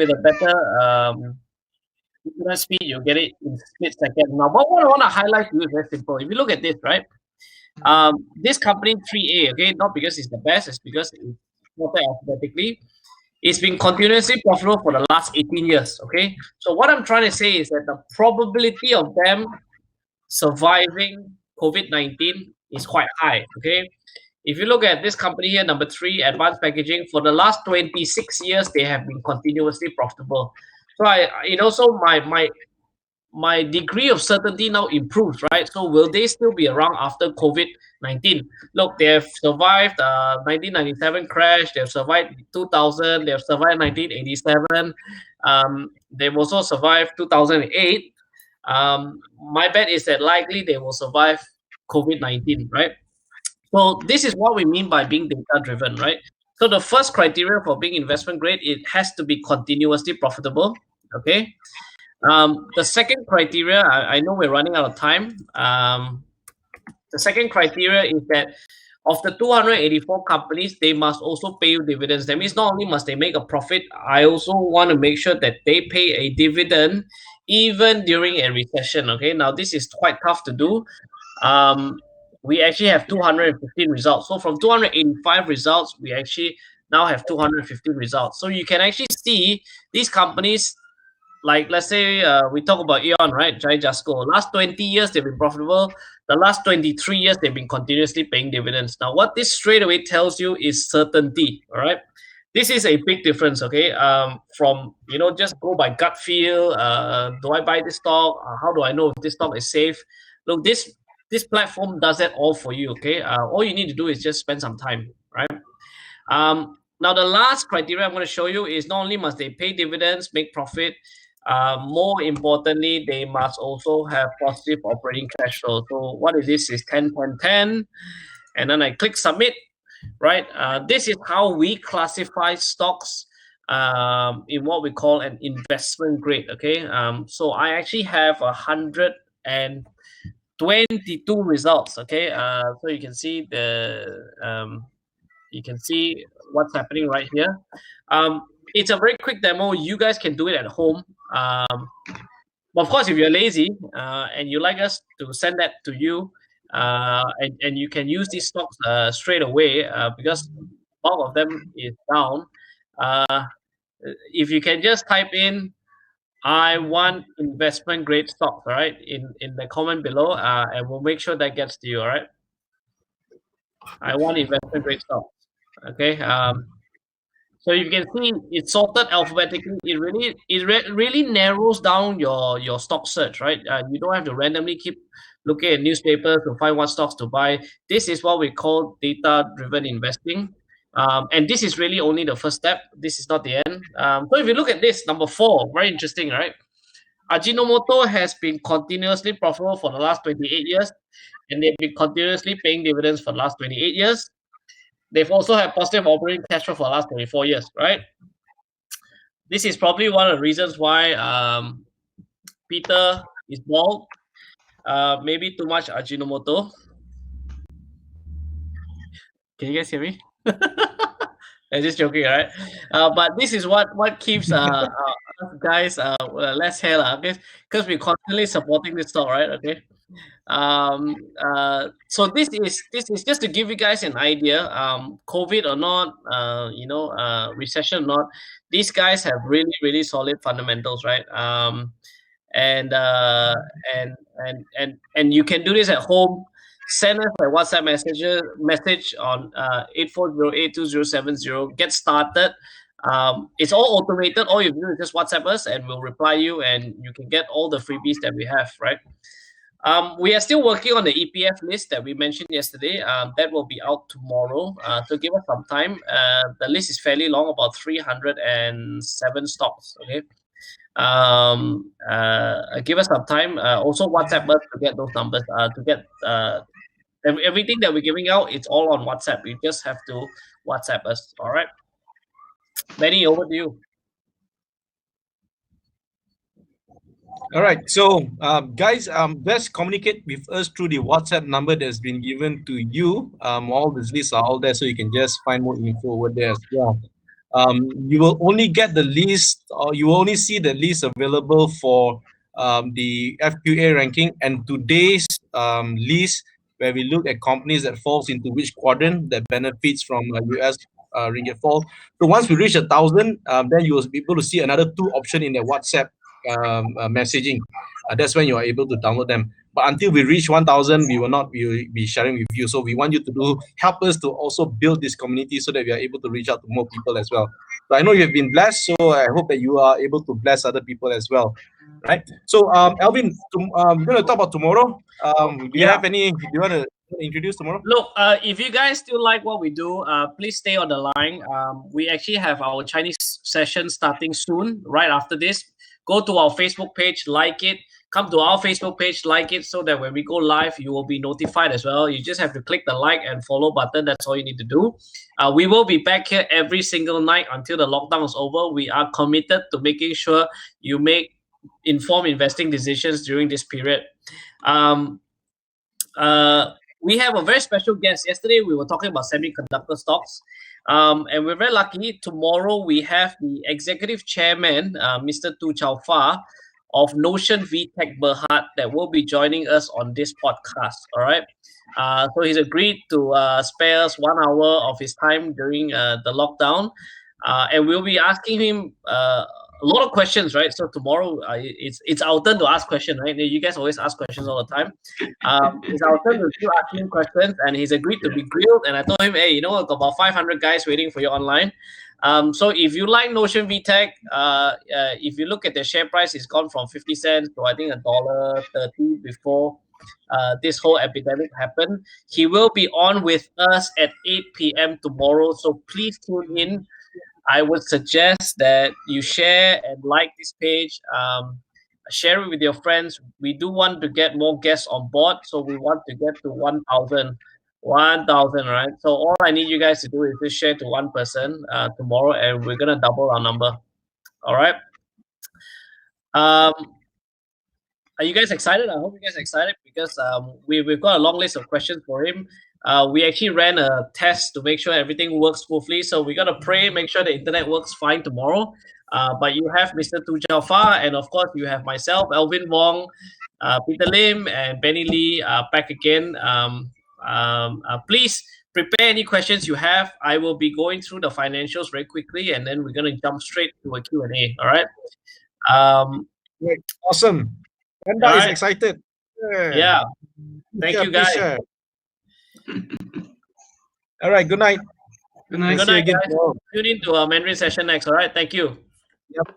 internet speed, you get it in split second. Now, what I want to highlight to you is very simple. If you look at this, right, this company 3A, okay, not because it's the best, it's because it's sorted alphabetically. It's been continuously profitable for the last 18 years. Okay, so what I'm trying to say is that the probability of them surviving COVID-19 is quite high. Okay, if you look at this company here, number 3, Advanced Packaging, for the last 26 years, they have been continuously profitable. So so my degree of certainty now improves, right? So will they still be around after COVID-19? Look, they have survived 1997 crash, they've survived 2000, they've survived 1987, they've also survived 2008. My bet is that likely they will survive COVID-19, right? So this is what we mean by being data driven, right? So the first criteria for being investment grade, it has to be continuously profitable. Okay. The second criteria, I know we're running out of time. The second criteria is that of the 284 companies, they must also pay you dividends. That means not only must they make a profit, I also want to make sure that they pay a dividend even during a recession. Okay, now this is quite tough to do. We actually have 215 results. So from 285 results, we actually now have 215 results. So you can actually see these companies, like let's say we talk about Aeon, right? Jai Jasco. Last 20 years they've been profitable. The last 23 years they've been continuously paying dividends. Now, what this straight away tells you is certainty. All right. This is a big difference, okay? From just go by gut feel. Do I buy this stock? How do I know if this stock is safe? Look, this platform does that all for you, okay? All you need to do is just spend some time, right? Now, the last criteria I'm going to show you is not only must they pay dividends, make profit, more importantly, they must also have positive operating cash flow. So what is this? Is 10, 10, 10. And then I click submit, right? This is how we classify stocks in what we call an investment grade, okay? So I actually have 122 results, okay? So you can see what's happening right here. It's a very quick demo. You guys can do it at home. Of course, if you're lazy and you like us to send that to you, and you can use these stocks straight away because bulk of them is down. If you can just type in "I want investment grade stocks," all right, in the comment below, and we'll make sure that gets to you. All right. I want investment grade stocks. Okay. So you can see it's sorted alphabetically. It really narrows down your stock search, right? You don't have to randomly keep looking at newspapers to find what stocks to buy. This is what we call data-driven investing, and this is really only the first step. This is not the end. So if you look at this, number 4, very interesting, right? Ajinomoto has been continuously profitable for the last 28 years, and they've been continuously paying dividends for the last 28 years. They've also had positive operating cash flow for the last 24 years, right? This is probably one of the reasons why Peter is bald. Maybe too much Ajinomoto. Can you guys hear me? I'm just joking, right? But this is what keeps us guys less hair, okay? Because we're constantly supporting this stock, right? Okay. So this is just to give you guys an idea. COVID or not, recession or not, these guys have really solid fundamentals, right? And you can do this at home. Send us a WhatsApp message on 84082070. Get started. It's all automated. All you do is just WhatsApp us and we'll reply you, and you can get all the freebies that we have, right? We are still working on the EPF list that we mentioned yesterday. That will be out tomorrow. So give us some time. The list is fairly long, about 307 stocks. Okay. Give us some time. Also WhatsApp us to get those numbers. To get everything that we're giving out, it's all on WhatsApp. You just have to WhatsApp us. All right. Benny, over to you. All right. So, guys, just communicate with us through the WhatsApp number that's been given to you. All these lists are all there, so you can just find more info over there as well. You will only get the list, or you will only see the list available for the FQA ranking and today's list, where we look at companies that falls into which quadrant that benefits from US ringgit fall. So once we reach 1,000, then you will be able to see another two option in the WhatsApp messaging. That's when you are able to download them. But until we reach 1,000, we will be sharing with you. So we want you to help us to also build this community so that we are able to reach out to more people as well. So I know you have been blessed, so I hope that you are able to bless other people as well. Right. So Alvin, we're going to talk about tomorrow. Do you have any? Do you want to introduce tomorrow? Look, if you guys still like what we do, please stay on the line. We actually have our Chinese session starting soon, right after this. Go to our Facebook page, like it. Come to our Facebook page, like it, so that when we go live, you will be notified as well. You just have to click the like and follow button. That's all you need to do. We will be back here every single night until the lockdown is over. We are committed to making sure you make informed investing decisions during this period. We have a very special guest. Yesterday, we were talking about semiconductor stocks. And we're very lucky. Tomorrow, we have the executive chairman, Mr. Tu Chao Fa of Notion VTech Berhad, that will be joining us on this podcast. All right. So he's agreed to spare us 1 hour of his time during the lockdown. And we'll be asking him a lot of questions, right? So tomorrow, it's our turn to ask questions, right? You guys always ask questions all the time. It's our turn to keep asking questions, and he's agreed to be grilled. And I told him, hey, I've got about 500 guys waiting for you online. So if you like Notion VTech, if you look at the share price, it's gone from 50 cents to I think $1.30 before this whole epidemic happened. He will be on with us at 8 p.m. tomorrow. So please tune in. I would suggest that you share and like this page. Share it with your friends. We do want to get more guests on board, so we want to get to 1,000. 1,000, right? So all I need you guys to do is just share to one person tomorrow, and we're gonna double our number. All right. Are you guys excited? I hope you guys are excited because we've got a long list of questions for him. We actually ran a test to make sure everything works smoothly. So we're gonna pray, make sure the internet works fine tomorrow. But you have Mr. Tu Chao Fa, and of course you have myself, Alvin Wong, Peter Lim, and Benny Lee back again. Please prepare any questions you have. I will be going through the financials very quickly, and then we're gonna jump straight to a Q&A. All right. Great. Awesome. Brenda is excited. Yeah. Thank you, guys. All right. Good night. Good night. Good night, guys. Tune in to our Mandarin session next. All right. Thank you. Yep.